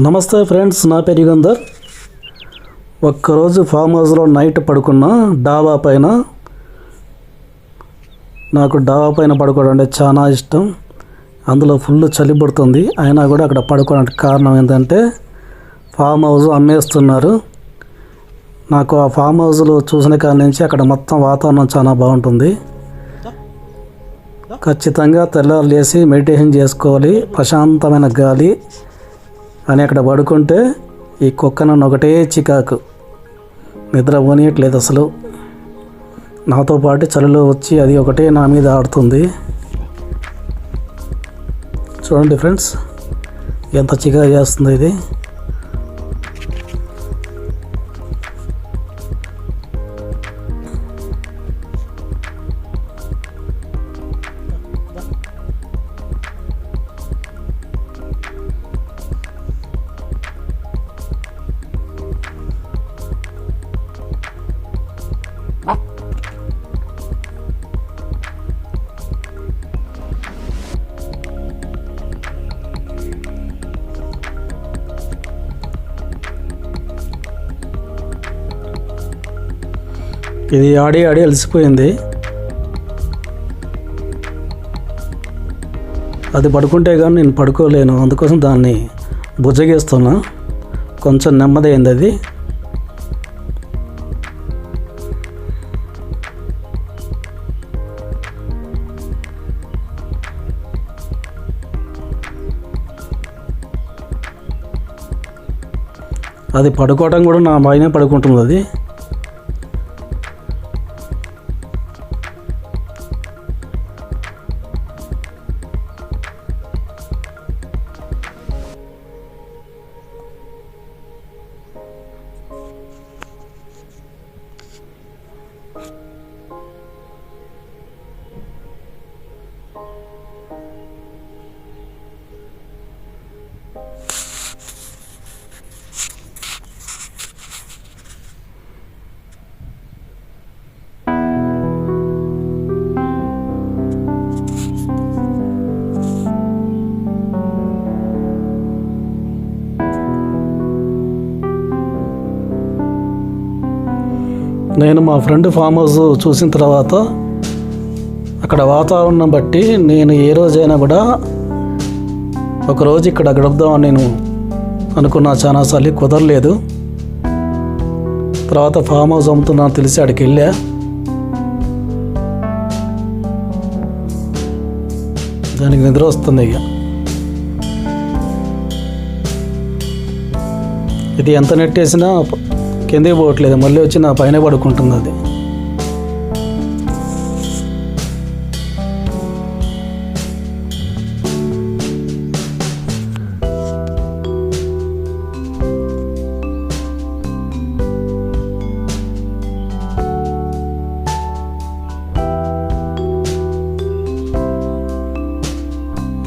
నమస్తే ఫ్రెండ్స్, నా పేరు యుగంధర్. ఒక్కరోజు ఫామ్ హౌస్లో నైట్ పడుకున్నా డాబా పైన. నాకు డాబా పైన పడుకోవడం అంటే చాలా ఇష్టం. అందులో ఫుల్ చలి పడుతుంది, అయినా కూడా అక్కడ పడుకోవడానికి కారణం ఏంటంటే ఫామ్ హౌస్ అమ్మేస్తున్నారు. నాకు ఆ ఫామ్ హౌస్లో చూసిన కాడి నుంచి అక్కడ మొత్తం వాతావరణం చాలా బాగుంటుంది. ఖచ్చితంగా తెల్లారు లేసి మెడిటేషన్ చేసుకోవాలి, ప్రశాంతమైన గాలి అని అక్కడ పడుకుంటే ఈ కుక్క నన్ను ఒకటే చికాకు, నిద్ర పోనీయట్లేదు అసలు. నాతో పాటు చలిలో వచ్చి అది ఒకటే నా మీద ఆడుతుంది. చూడండి ఫ్రెండ్స్, ఎంత చికాకు చేస్తుంది ఇది. ఇది ఆడి ఆడి అలసిపోయింది. అది పడుకుంటే కానీ నేను పడుకోలేను, అందుకోసం దాన్ని బుజ్జగిస్తున్నా. కొంచెం నెమ్మది అయింది అది. అది పడుకోవటం కూడా నా పైనే పడుకుంటుంది అది. నేను మా ఫ్రెండ్ ఫామ్ హౌస్ చూసిన తర్వాత అక్కడ వాతావరణం బట్టి నేను ఏ రోజైనా కూడా ఒకరోజు ఇక్కడ గడుపుదామని నేను అనుకున్నా. చాలాసార్లు కుదరలేదు. తర్వాత ఫామ్ హౌస్ అమ్ముతున్నా తెలిసి అక్కడికి వెళ్ళా. దానికి నిద్ర వస్తుంది. ఇక ఇది ఎంత నెట్టేసినా కిందకి పోవట్లేదు, మళ్ళీ వచ్చి నా పైన పడుకుంటుంది అది.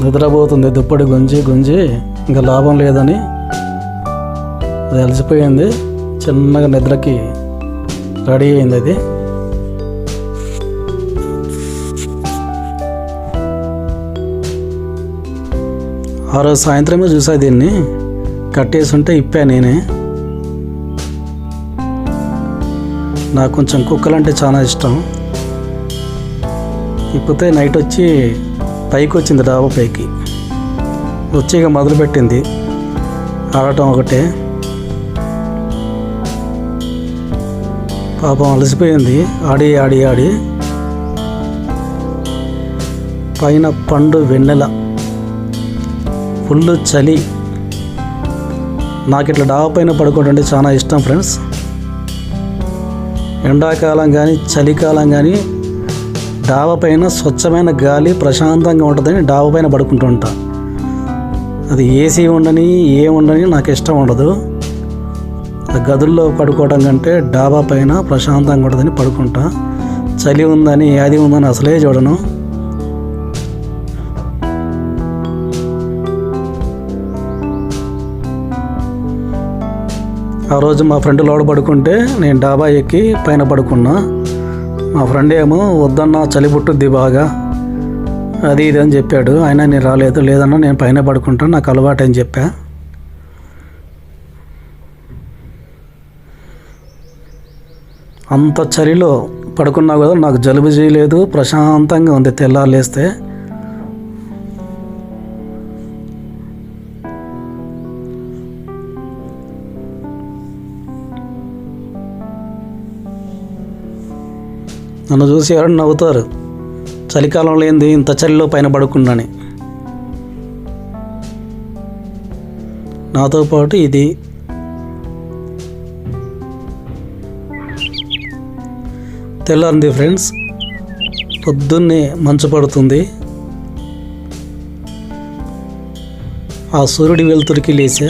నిద్రపోతుంది దుప్పటి గుంజి గుంజి, ఇంకా లాభం లేదని అది అలసిపోయింది. చిన్నగా నిద్రకి రెడీ అయింది అది. ఆ రోజు సాయంత్రమే చూసా దీన్ని, కట్టేసి ఉంటే ఇప్పా నేనే. నాకు కొంచెం కుక్కలంటే చాలా ఇష్టం. ఇప్పితే నైట్ వచ్చి పైకి వచ్చింది, డాబా పైకి వచ్చి ఇక మొదలుపెట్టింది ఆడటం ఒకటే. పాపం అలసిపోయింది ఆడి ఆడి ఆడి. పైన పండు వెన్నెల, ఫుల్ చలి. నాకు ఇట్లా డాబా పైన పడుకోవడం అంటే చాలా ఇష్టం ఫ్రెండ్స్. ఎండాకాలం కానీ చలికాలం కానీ డాబా పైన స్వచ్ఛమైన గాలి ప్రశాంతంగా ఉంటుందని డాబా పైన పడుకుంటూ ఉంటా. అది ఏసీ ఉండని ఏ ఉండని నాకు ఇష్టం ఉండదు. గదుల్లో పడుకోవడం కంటే డాబా పైన ప్రశాంతంగా ఉంటుందని పడుకుంటా. చలి ఉందని అది ఉందని అసలే చూడను. ఆ రోజు మా ఫ్రెండ్ లోడ పడుకుంటే నేను డాబా ఎక్కి పైన పడుకున్నా. మా ఫ్రెండ్ ఏమో వద్దన్నా చలి పుట్టుద్ది బాగా అది ఇది అని చెప్పాడు. అయినా నేను రాలేదు. లేదన్నా నేను పైన పడుకుంటాను, నాకు అలవాటు అని చెప్పా. అంత చలిలో పడుకున్నా కూడా నాకు జలుబు చేయలేదు, ప్రశాంతంగా ఉంది తెల్లారు లేస్తే. నన్ను చూసి ఎవరైనా నవ్వుతారు, చలికాలంలో ఏంది ఇంత చలిలో పైన పడుకున్నాని. నాతో పాటు ఇది తెల్లారింది ఫ్రెండ్స్. పొద్దున్నే మంచు పడుతుంది. ఆ సూర్యుడి వెలుతురికి లేచా.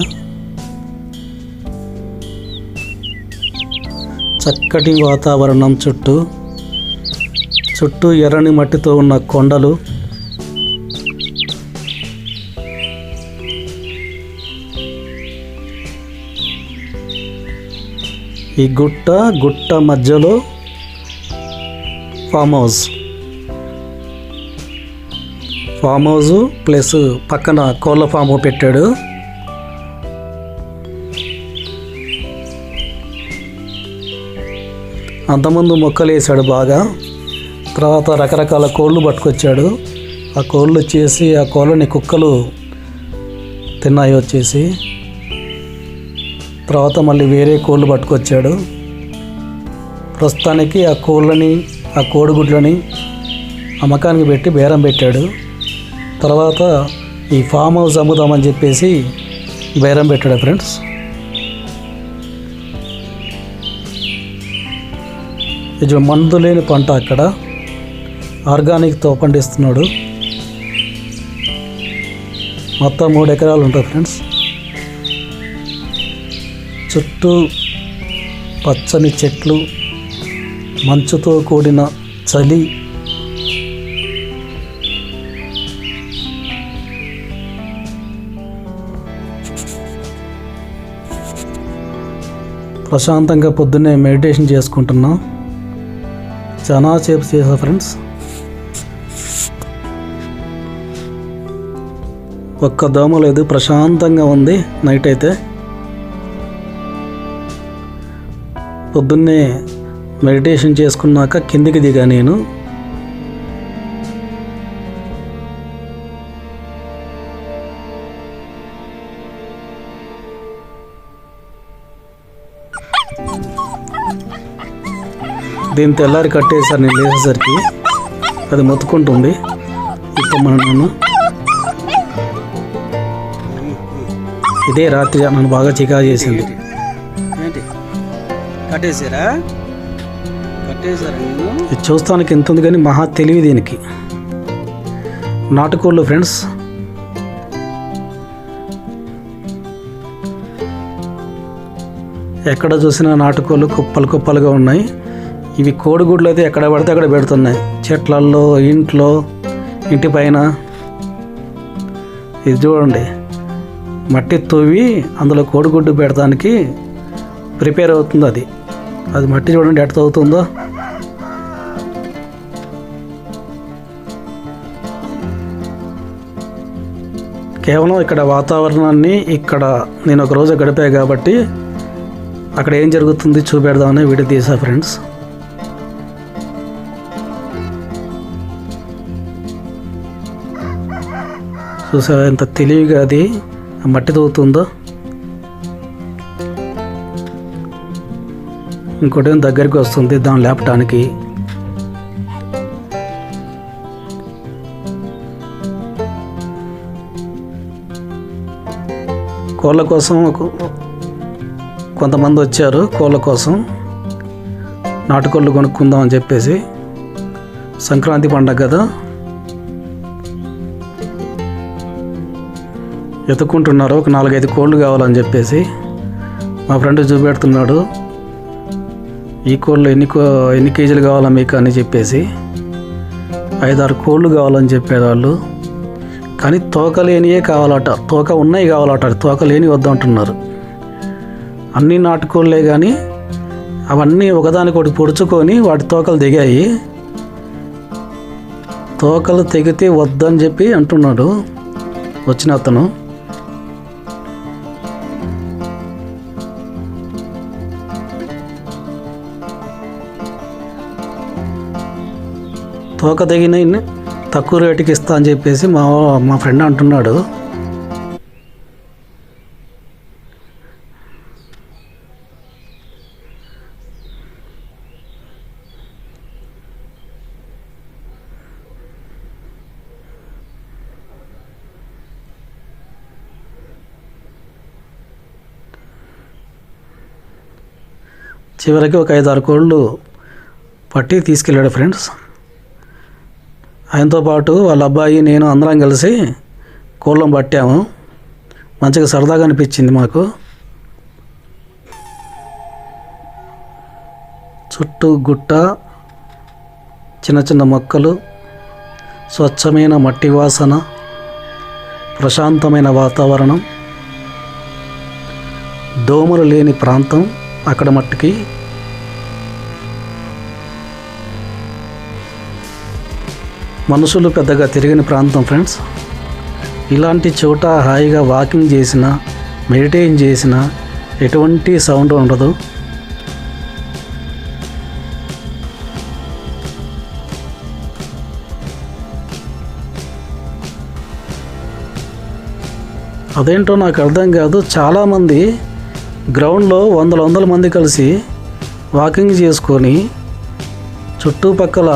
చక్కటి వాతావరణం, చుట్టూ ఎర్రని మట్టితో ఉన్న కొండలు, ఈ గుట్ట మధ్యలో ఫామ్ హౌస్ ప్లస్ పక్కన కోళ్ళ ఫామ్ పెట్టాడు. అంతకుముందు మొక్కలు వేసాడు బాగా. తర్వాత రకరకాల కోళ్ళు పట్టుకొచ్చాడు. ఆ కోళ్ళు వచ్చేసి ఆ కోళ్ళని కుక్కలు తిన్నాయి వచ్చేసి. తర్వాత మళ్ళీ వేరే కోళ్ళు పట్టుకొచ్చాడు. ప్రస్తుతానికి ఆ కోళ్ళని, ఆ కోడిగుడ్లని అమ్మకానికి పెట్టి బేరం పెట్టాడు. తర్వాత ఈ ఫామ్ హౌస్ అమ్ముదామని చెప్పేసి బేరం పెట్టాడు ఫ్రెండ్స్. ఇది మందు లేని పంట, అక్కడ ఆర్గానిక్తో పండిస్తున్నాడు. మొత్తం 3 ఎకరాలు ఉంటుంది ఫ్రెండ్స్. చుట్టూ పచ్చని చెట్లు, మంచుతో కూడిన చలి. ప్రశాంతంగా పొద్దున్నే మెడిటేషన్ చేసుకుంటున్నాం. చాలా సేపు చేసా ఫ్రెండ్స్. ఒక్క దోమ లేదు, ప్రశాంతంగా ఉంది నైట్ అయితే. పొద్దున్నే మెడిటేషన్ చేసుకున్నాక కిందికి దిగా నేను. దీని తెల్లారి కట్టేసారు నేను లేచేసరికి. అది మొత్తుకుంటుంది. ఇప్పుడు నన్ను ఇదే రాత్రి నన్ను బాగా చికా చేసింది. ఇది చూస్తానికి ఎంత ఉంది కానీ మహా తెలివి దీనికి. నాటుకోళ్ళు ఫ్రెండ్స్. ఎక్కడ చూసినా నాటుకోళ్ళు కుప్పలుగా ఉన్నాయి. ఇవి కోడిగుడ్లు అయితే ఎక్కడ పడితే అక్కడ పెడుతున్నాయి, చెట్లల్లో, ఇంటి పైన. ఇది చూడండి, మట్టి తవ్వి అందులో కోడిగుడ్డు పెడతానికి ప్రిపేర్ అవుతుంది. అది మట్టి చూడండి ఎట్ట అవుతుందో. కేవలం ఇక్కడ వాతావరణాన్ని, ఇక్కడ నేను ఒక రోజు గడిపాను కాబట్టి అక్కడ ఏం జరుగుతుంది చూపెడదామని వీడియో తీసా ఫ్రెండ్స్. చూసా ఎంత తెలివిగా అది మట్టి తవ్వుతుందో. ఇంకోటి దగ్గరికి వస్తుంది దాన్ని లేపటానికి. కోళ్ళ కోసం కొంతమంది వచ్చారు. కోళ్ళ కోసం నాటుకోళ్ళు కొనుక్కుందాం అని చెప్పేసి. సంక్రాంతి పండగ కదా, ఎత్తుకుంటున్నారు. ఒక 4-5 కోళ్ళు కావాలని చెప్పేసి మా ఫ్రెండ్ చూపెడుతున్నాడు. ఈ కోళ్ళు ఎన్ని కేజీలు కావాలా మీకు అని చెప్పేసి. 5-6 కోళ్ళు కావాలని చెప్పేవాళ్ళు. కానీ తోక లేనియే కావాలట, తోక ఉన్నాయి కావాలట, తోక లేని వద్దంటున్నారు. అన్నీ నాటుకోళ్ళే కానీ అవన్నీ ఒకదానికొకటి పొడుచుకొని వాటి తోకలు దిగాయి. తోకలు తెగితే వద్దని చెప్పి అంటున్నాడు వచ్చిన అతను. తోక తెగిన తక్కువ రేటుకి ఇస్తా అని చెప్పేసి మా ఫ్రెండ్ అంటున్నాడు. చివరికి ఒక 5-6 కోళ్ళు పట్టి తీసుకెళ్ళాడు ఫ్రెండ్స్. ఆయనతో పాటు వాళ్ళ అబ్బాయి నేను అందరం కలిసి కోళ్ళను పట్టాము. మంచిగా సరదాగా అనిపించింది మాకు. చుట్టూ గుట్ట, చిన్న చిన్న మొక్కలు, స్వచ్ఛమైన మట్టి వాసన, ప్రశాంతమైన వాతావరణం, దోమలు లేని ప్రాంతం. అక్కడ మట్టికి మనుషులు పెద్దగా తిరిగిన ప్రాంతం ఫ్రెండ్స్. ఇలాంటి చోట హాయిగా వాకింగ్ చేసిన, మెడిటేషన్ చేసిన ఎటువంటి సౌండ్ ఉండదు. అదేంటో నాకు అర్థం కాదు. చాలామంది గ్రౌండ్లో వందల మంది కలిసి వాకింగ్ చేసుకొని చుట్టుపక్కల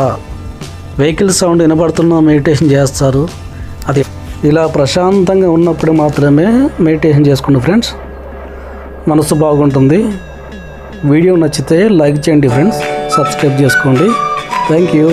వెహికల్ సౌండ్ వినబడుతున్న మెడిటేషన్ చేస్తారు. అది ఇలా ప్రశాంతంగా ఉన్నప్పుడు మాత్రమే మెడిటేషన్ చేసుకోండి ఫ్రెండ్స్. మనసు బాగుంటుంది. వీడియో నచ్చితే లైక్ చేయండి ఫ్రెండ్స్, సబ్స్క్రైబ్ చేసుకోండి. Thank you.